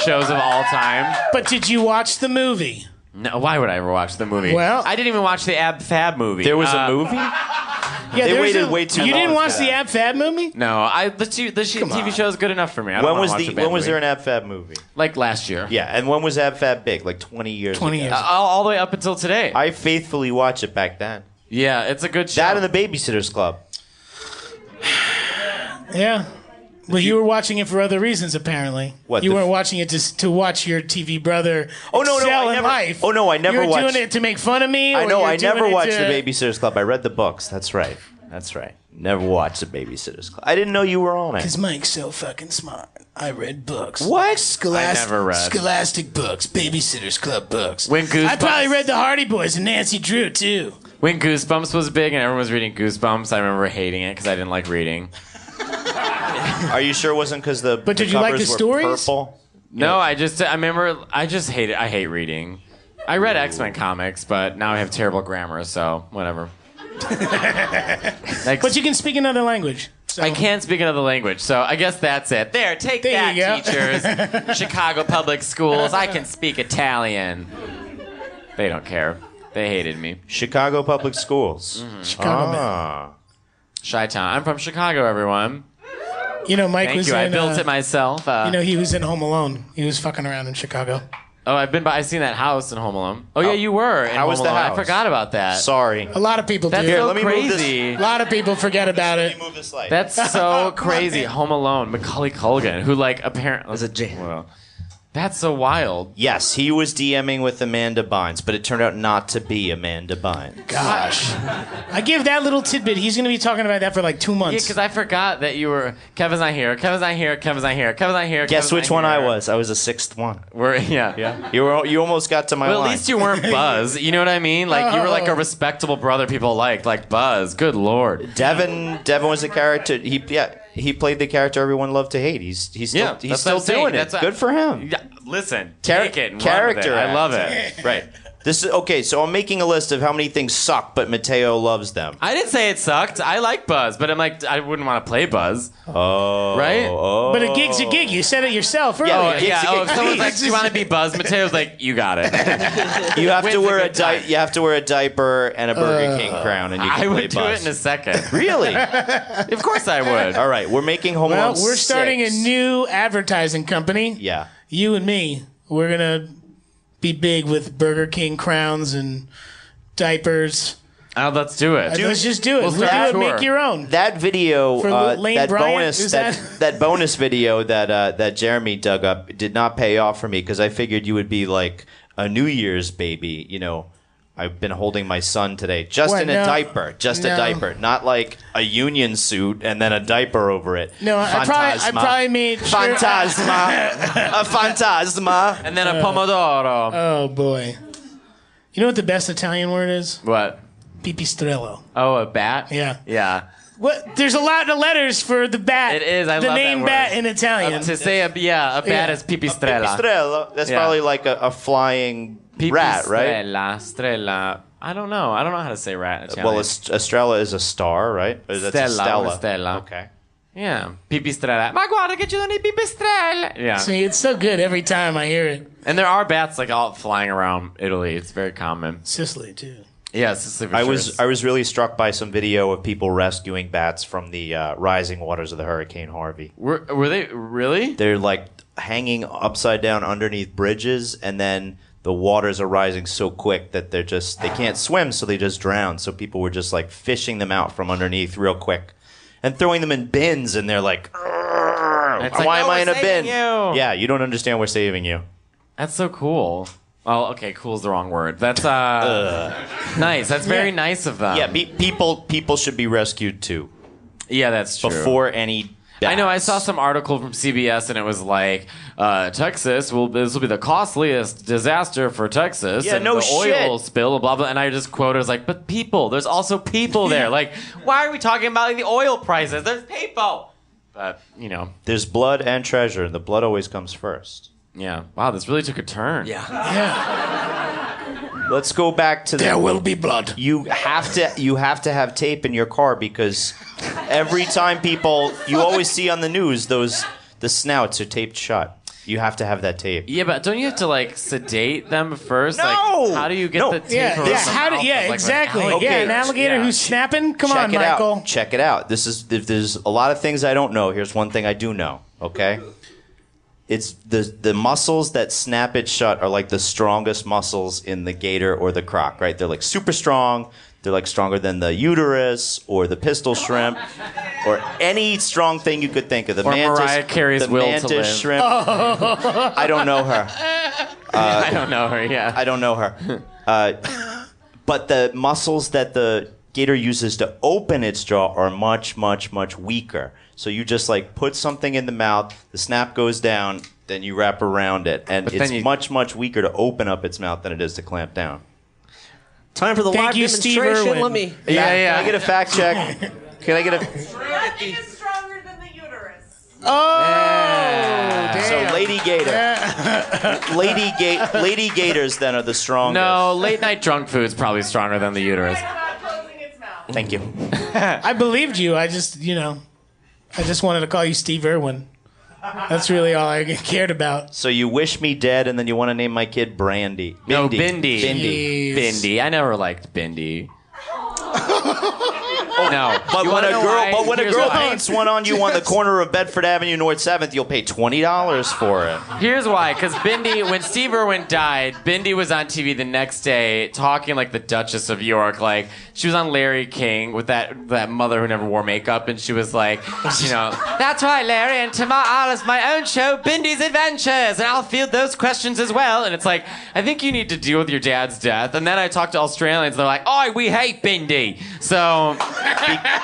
shows of all time. But did you watch the movie? No, why would I ever watch the movie? Well- I didn't even watch the Ab Fab movie. There was a movie? Yeah, They there's waited way too You long didn't for watch the that. Ab Fab movie? No, the TV show is good enough for me. I don't When wanna was watch a bad when was movie. there an Ab Fab movie? Like last year. Yeah, and when was Ab Fab big? Like 20 years 20 ago. years. All the way up until today. I faithfully watched it back then. Yeah, it's a good show. That and the Babysitter's Club. Yeah. Well, you were watching it for other reasons, apparently. What, You the weren't watching it to watch your TV brother excel in life. Oh no, I never You were watched. doing it to make fun of me? I or know. you were I doing never it watched to- the Babysitter's Club. I read the books. That's right. That's right. Never watched the Babysitter's Club. I didn't know you were on it. Because Mike's so fucking smart. I read books. What? I never read. Scholastic books. Babysitter's Club books. When Goosebumps, I probably read the Hardy Boys and Nancy Drew, too. when Goosebumps was big and everyone was reading Goosebumps, I remember hating it because I didn't like reading. Are you sure it wasn't because the But did you like covers the were stories? purple? No, I just hate it. I hate reading. I read X-Men comics, but now I have terrible grammar, so whatever. But you can speak another language. So. I can't speak another language, so I guess that's it. There, take There that, you go. teachers. Chicago Public Schools. I can speak Italian. They don't care. They hated me. Chicago Public Schools. Chicago man. Ah. Chi-town. I'm from Chicago, everyone. You know, Mike Thank was you. in... I built it myself. you know, he was in Home Alone. He was fucking around in Chicago. Oh, I've seen that house in Home Alone. Oh, yeah, you were in How Home was the Alone. I house? forgot about that. Sorry. A lot of people That's do. so let me move this- crazy. A lot of people forget about it. Move this light. That's so crazy. Home Alone. Macaulay Culkin, who like apparently Was it Jay? Well, that's so wild. Yes, he was DMing with Amanda Bynes, but it turned out not to be Amanda Bynes. Gosh. I give that little tidbit. He's going to be talking about that for like 2 Yeah, months. because I forgot that you were. Kevin's not here. Kevin's not here. Kevin's not here. Kevin's not here. Guess Kevin's which not one I here. was? I was the sixth one. Yeah. You almost got to my Well, at line. least you weren't Buzz. You know what I mean? Like you were like a respectable brother people liked, like Buzz. Good lord. Devin was a character. He played the character everyone loved to hate. He's still Yeah, he's that's still what I'm saying. doing it. That's Good for him. Yeah, listen, Char- take it and character run with it. I love act. it. Right. This is okay. So I'm making a list of how many things suck, but Matteo loves them. I didn't say it sucked. I like Buzz, but I'm like, I wouldn't want to play Buzz. Oh, Right? Oh. But a gig's a gig. You said it yourself earlier. Yeah, Yeah. Gig's a Oh, gig. if someone's like, "Do you want to be Buzz?" Mateo's like, "You got it." You have to When's wear a a good time? you have to wear a diaper and a Burger King crown, and you can I play would do Buzz. it in a second. Really? Of course I would. All right, we're making Home Well, Alone we're starting 6. a new advertising company. Yeah. You and me. We're going to be big with Burger King crowns and diapers. Oh, let's do it. Let's just do it. We'll We'll start do a it. tour. Make your own. That video, For Lane that Bryant, bonus, is that bonus video that Jeremy dug up did not pay off for me because I figured you would be like a New Year's baby. You know, I've been holding my son today, just What? in a No. diaper, just No. a diaper, not like a union suit and then a diaper over it. No, I probably made sure. Fantasma, a fantasma. And then a pomodoro. Oh, boy. You know what the best Italian word is? What? Pipistrello. Oh, a bat? Yeah. Yeah. What? There's a lot of letters for the bat. It is. I the love name that word. bat in Italian. To say a bat Yeah. is pipistrella. Pipistrello. That's Yeah. probably like a flying rat, right? Pipistrella, strella. I don't know. I don't know how to say rat in Italian. Well, Estrella is a star, right? Or that's a Stella, Stella. Stella. Okay. Yeah. Pipistrella. Ma guarda che ci sono I pipistrelle. Yeah. See, it's so good every time I hear it. And there are bats like all flying around Italy. It's very common. Sicily too. Yeah, Sicily for I sure. was really struck by some video of people rescuing bats from the rising waters of the Hurricane Harvey. Were they really? They're like hanging upside down underneath bridges, and then the waters are rising so quick that they can't swim, so they just drown. So people were just like fishing them out from underneath real quick and throwing them in bins, and they're like, why am I in a bin? Yeah, you don't understand, we're saving you. That's so cool. Oh, okay, cool is the wrong word. That's nice. That's very nice of them. Yeah, people should be rescued too. Yeah, that's true. Before any bats. I know. I saw some article from CBS, and it was like, Texas this will be the costliest disaster for Texas. Yeah, and no the oil shit. spill, blah blah. And I just quoted, I was like, but people. There's also people there. Like, why are we talking about like, the oil prices? There's people. But There's blood and treasure, and the blood always comes first. Yeah. Wow, this really took a turn. Yeah. Let's go back to There will be blood. You have to have tape in your car, because every time you always see on the news the snouts are taped shut. You have to have that tape. Yeah, but don't you have to like sedate them first? No! Like, how do you get the tape? Yeah, around yeah, the mouth of, like, exactly. an alligator? Yeah, an alligator who's snapping. Come on, Michael. Check it out. There's a lot of things I don't know. Here's one thing I do know. Okay. It's the muscles that snap it shut are like the strongest muscles in the gator or the croc, right? They're like super strong. They're like stronger than the uterus or the pistol shrimp or any strong thing you could think of. The Or Mariah Carey's will to mantis live. shrimp. I don't know her. I don't know her. Yeah. I don't know her. But the muscles that the gator uses to open its jaw are much, much, much weaker. So you just like put something in the mouth, the snap goes down, then you wrap around it, and But it's then much, much weaker to open up its mouth than it is to clamp down. Time for the Thank live you, Steve demonstration. Irwin. Let me. Can I get a fact check? Can I get a? Nothing is stronger than the uterus. So Lady Gator, Lady Gators then are the strongest. No, late night drunk food's probably stronger than the uterus. About closing its mouth. Thank you. I believed you. I just wanted to call you Steve Irwin. That's really all I cared about. So you wish me dead, and then you want to name my kid Brandy. No, Bindi. Jeez. Bindi. I never liked Bindi. No. But You when wanna a know girl, why? but when a Here's girl why. paints one on you on the corner of Bedford Avenue North 7th, you'll pay $20 for it. Here's why. Because Bindi, when Steve Irwin died, Bindi was on TV the next day talking like the Duchess of York. Like, she was on Larry King with that mother who never wore makeup, and she was like, that's right, Larry, and tomorrow I'll have my own show, Bindi's Adventures, and I'll field those questions as well. And it's like, I think you need to deal with your dad's death. And then I talked to Australians, they're like, oh, we hate Bindi. So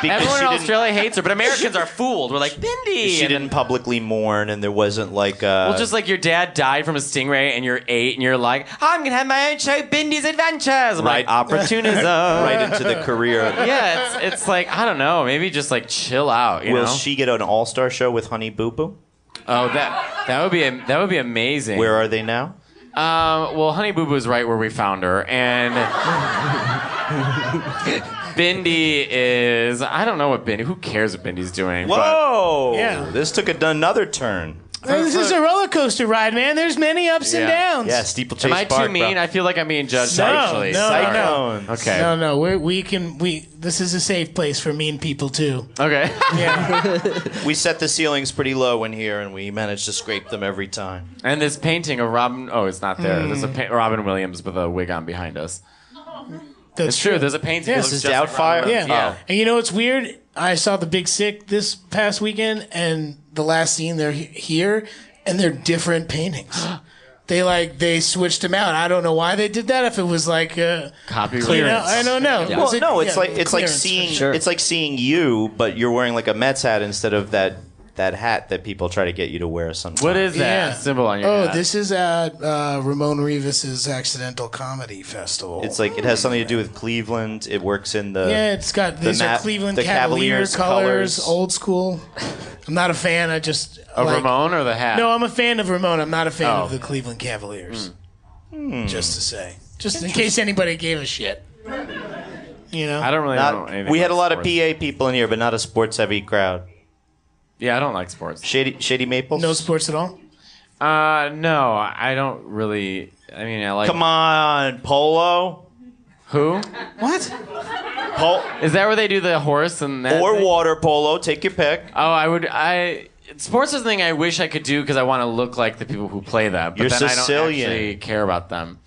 everyone in Australia hates her, but Americans are fooled. We're like, Bindi. She didn't publicly mourn, and there wasn't like Well, just like your dad died from a stingray and you're 8 and you're like, I'm going to have my own show, Bindi's Adventures. I'm Right. like, opportunism. right into the career. Yeah, it's like, I don't know, maybe just like chill out, you Will know? she get an all-star show with Honey Boo Boo? Oh, that would be amazing. Where are they now? Well, Honey Boo Boo's right where we found her, and Bindi is, I don't know what Bindi, who cares what Bindi's doing? Whoa! Yeah. This took another turn. This is a roller coaster ride, man. There's many ups and downs. Yeah, steeplechase Am I Park, too mean? bro. I feel like I'm being judged No, harshly. no, Sorry. Cyclones. Okay. No, this is a safe place for mean people too. Okay. We set the ceilings pretty low in here, and we managed to scrape them every time. And this painting of Robin, oh, it's not there. There's a Robin Williams with a wig on behind us. That's It's true. There's a painting. Yeah. that This looks is just like Doubtfire? Robin Williams. Yeah. And you know what's weird? I saw The Big Sick this past weekend, and the last scene they're here, and they're different paintings. They switched them out. I don't know why they did that. If it was like Copyright. you know, I don't know. Well, no, it's like clearance. seeing Sure. it's like seeing you, but you're wearing like a Mets hat instead of that hat that people try to get you to wear sometimes. What is that Yeah. symbol on your Oh, hat? this is at Ramon Rivas's Accidental Comedy Festival. It's like it has something to do with Cleveland. It works in the Yeah, it's got these are Cleveland the Cavalier Cavaliers colors, old school. I'm not a fan. I just Of like, Ramon or the hat? No, I'm a fan of Ramon. I'm not a fan Oh. of the Cleveland Cavaliers. Just to say, just in case anybody gave a shit. You know, I don't really know Not, anything we had a about lot of sports. PA people in here, but not a sports heavy crowd. Yeah, I don't like sports. Shady Maples? No sports at all? No, I don't really. I mean, I like. Come on, polo? Who? What? Is that where they do the horse and that? Or thing? water polo, take your pick. Oh, sports is the thing I wish I could do because I want to look like the people who play that. But You're then Sicilian. I don't actually care about them.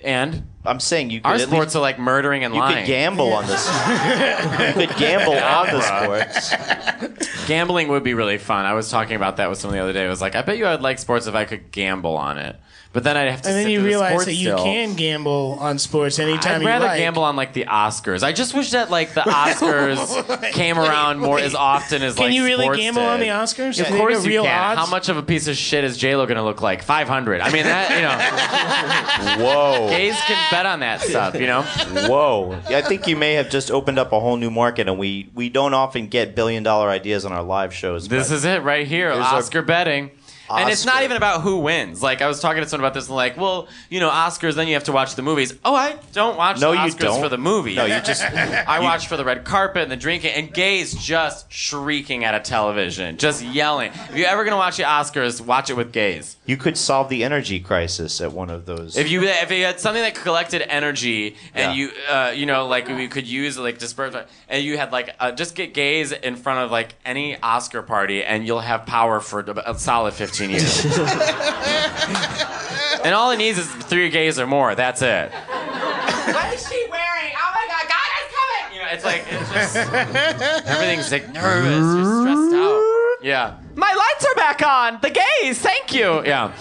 And I'm saying you could our at sports least, are like murdering and you lying. could gamble on this. You could gamble on the sports. Gambling would be really fun. I was talking about that with someone the other day. I was like, I bet you I'd like sports if I could gamble on it. But then I'd have to. And then sit you through the realize sports that you still. can gamble on sports anytime you I'd rather like. gamble on like the Oscars. I just wish that like the Oscars came around more as often as Can like you really sports gamble did. on the Oscars? Of Do they course have you real can. odds? How much of a piece of shit is J-Lo going to look like? 500. I mean that, Whoa. Gays can bet on that stuff, Whoa. Yeah, I think you may have just opened up a whole new market, and we don't often get billion-dollar ideas on our live shows. This is it right here. Here's Oscar betting. And it's not Oscar. even about who wins. Like, I was talking to someone about this, and like, well, Oscars, then you have to watch the movies. Oh, I don't watch No, the you Oscars don't. for the movies. No, you just- I watch for the red carpet and the drinking, and gays just shrieking at a television, just yelling. If you're ever going to watch the Oscars, watch it with gays. You could solve the energy crisis at one of those. If you had something that collected energy and you could use like disperse, and you had like just get gays in front of like any Oscar party, and you'll have power for a solid 15 years. And all it needs is 3 gays or more. That's it. What is she wearing? Oh my God, God is coming! It's just everything's like nervous. You're stressed out. Yeah. My lights are back on. The gays. Thank you. Yeah.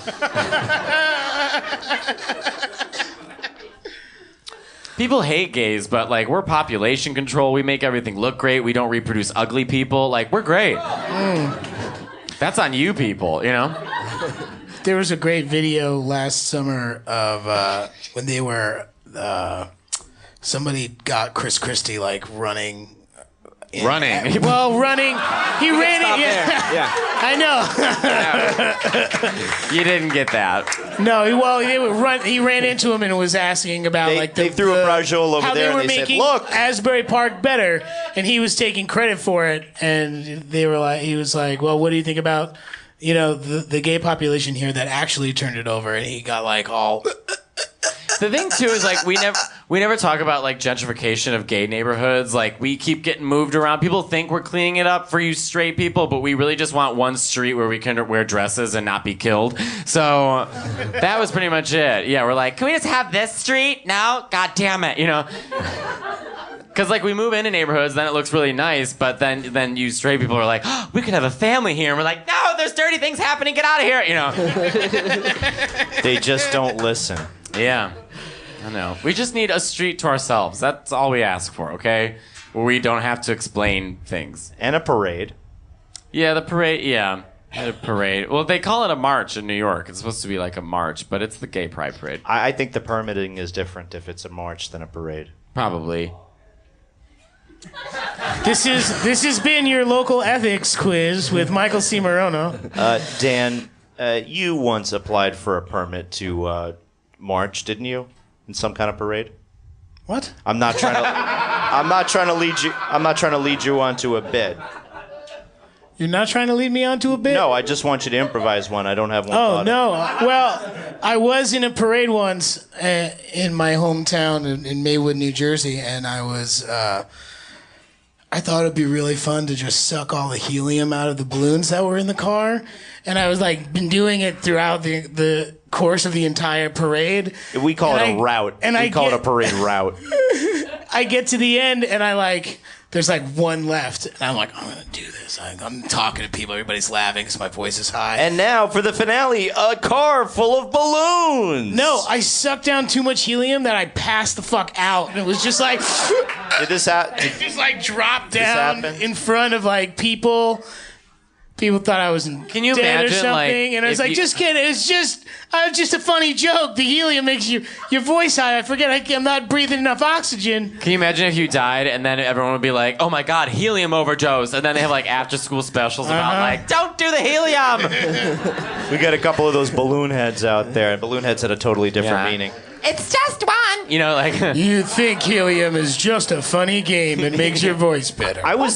People hate gays, but like we're population control. We make everything look great. We don't reproduce ugly people. Like we're great. That's on you people, There was a great video last summer of when they were somebody got Chris Christie like running. Running. He ran it. Yeah. I know. You didn't get that. No, he ran into him and was asking about they threw a brajol over how there they were and they said, making "Look." Asbury Park better, and he was taking credit for it. And he was like, "Well, what do you think about the gay population here that actually turned it over?" And he got like all. The thing too is like we never talk about like gentrification of gay neighborhoods. Like we keep getting moved around. People think we're cleaning it up for you straight people, but we really just want one street where we can wear dresses and not be killed. So that was pretty much it. Yeah, we're like, can we just have this street? No, God damn it, Because like we move into neighborhoods, then it looks really nice, but then you straight people are like, oh, we could have a family here, and we're like, no, there's dirty things happening. Get out of here, They just don't listen. Yeah. I know. We just need a street to ourselves. That's all we ask for, okay? Where we don't have to explain things. And a parade. Yeah, the parade, yeah. A parade. Well, they call it a march in New York. It's supposed to be like a march, but it's the Gay Pride Parade. I think the permitting is different if it's a march than a parade. Probably. This has been your local ethics quiz with Michael C. Morono. Dan, you once applied for a permit to march, didn't you? In some kind of parade? What? I'm not trying to lead you onto a bit. You're not trying to lead me onto a bit? No, I just want you to improvise one. I don't have one. Oh, no. Well, I was in a parade once in my hometown in Maywood, New Jersey, and I thought it'd be really fun to just suck all the helium out of the balloons that were in the car. And I was like, been doing it throughout the course of the entire parade. We call it a route. We call it a parade route. I get to the end and there's like one left. And I'm like, I'm going to do this. I'm talking to people. Everybody's laughing because my voice is high. And now for the finale, a car full of balloons. No, I sucked down too much helium that I passed the fuck out. And it was just like... Did this happen? It just like dropped down in front of like people. People thought I was dead you imagine, or something, like, and I was if like, you- "Just kidding. It's just a funny joke. The helium makes your voice high. I forget I'm not breathing enough oxygen." Can you imagine if you died and then everyone would be like, oh my God, helium overdose. And then they have like after school specials about like, don't do the helium. We got a couple of those balloon heads out there. Balloon heads had a totally different Yeah. meaning. It's just one. You know, like You think helium is just a funny game and makes your voice better. I was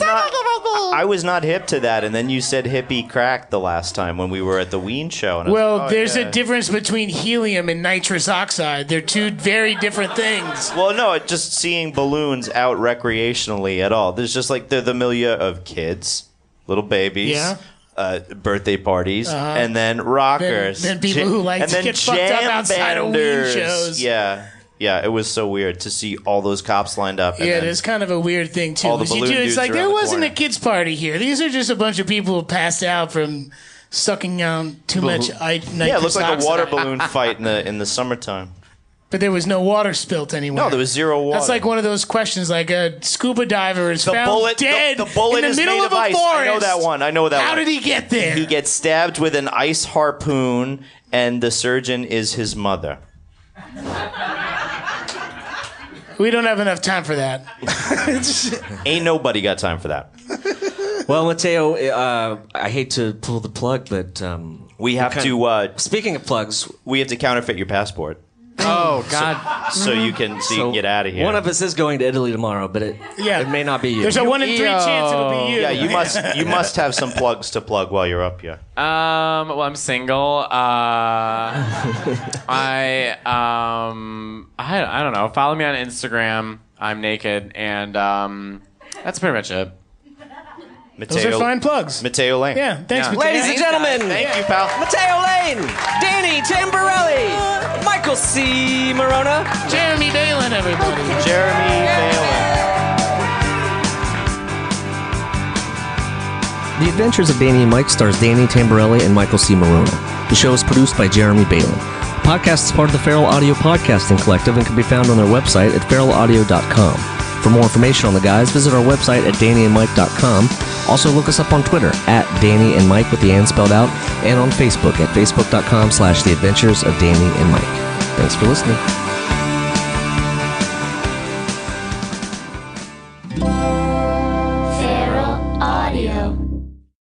not hip to that, and then you said hippie crack the last time when we were at the Ween show. And I was Well, like, oh, there's yeah. a difference between helium and nitrous oxide. They're two very different things. Well, no, just seeing balloons out recreationally at all. There's just like the milieu of kids, little babies, Yeah. Birthday parties, and then rockers. Then people who like and to then get fucked up jam outside of Ween banders. shows. Yeah, it was so weird to see all those cops lined up. And Yeah, then it is kind of a weird thing too. all the 'Cause you balloon do- it's dudes like there around the wasn't a corner. kids' party here. These are just a bunch of people who passed out from sucking on too much nitrous Yeah, it looked like a water oxide. balloon fight in the summertime. But there was no water spilt anywhere. No, there was zero water. That's like one of those questions, like a scuba diver is The found bullet, dead the bullet in the is middle made of of a ice. forest. I know that one. How one. did he get there? He gets stabbed with an ice harpoon, and the surgeon is his mother. We don't have enough time for that. Ain't nobody got time for that. Well, Matteo, I hate to pull the plug, but We have to. Speaking of plugs, we have to counterfeit your passport. Oh God! So you can get out of here. One of us is going to Italy tomorrow, but it may not be you. There's a 1 in 3 chance it'll be you. Yeah, you must have some plugs to plug while you're up here. Well, I'm single. I don't know. Follow me on Instagram. I'm naked, and that's pretty much it. Those are fine plugs. Matteo Lane. Yeah, thanks, Matteo. Ladies and gentlemen, Thank you, pal. Matteo Lane, Danny Tamborelli, Michael C. Morona, Jeremy Balin, everybody. Jeremy Balin. The Adventures of Danny and Mike stars Danny Tamborelli and Michael C. Morona. The show is produced by Jeremy Balin. The podcast is part of the Feral Audio Podcasting Collective and can be found on their website at feralaudio.com. For more information on the guys, visit our website at dannyandmike.com. Also, look us up on Twitter at Danny and Mike with the and spelled out, and on Facebook at facebook.com/The Adventures of Danny and Mike. Thanks for listening.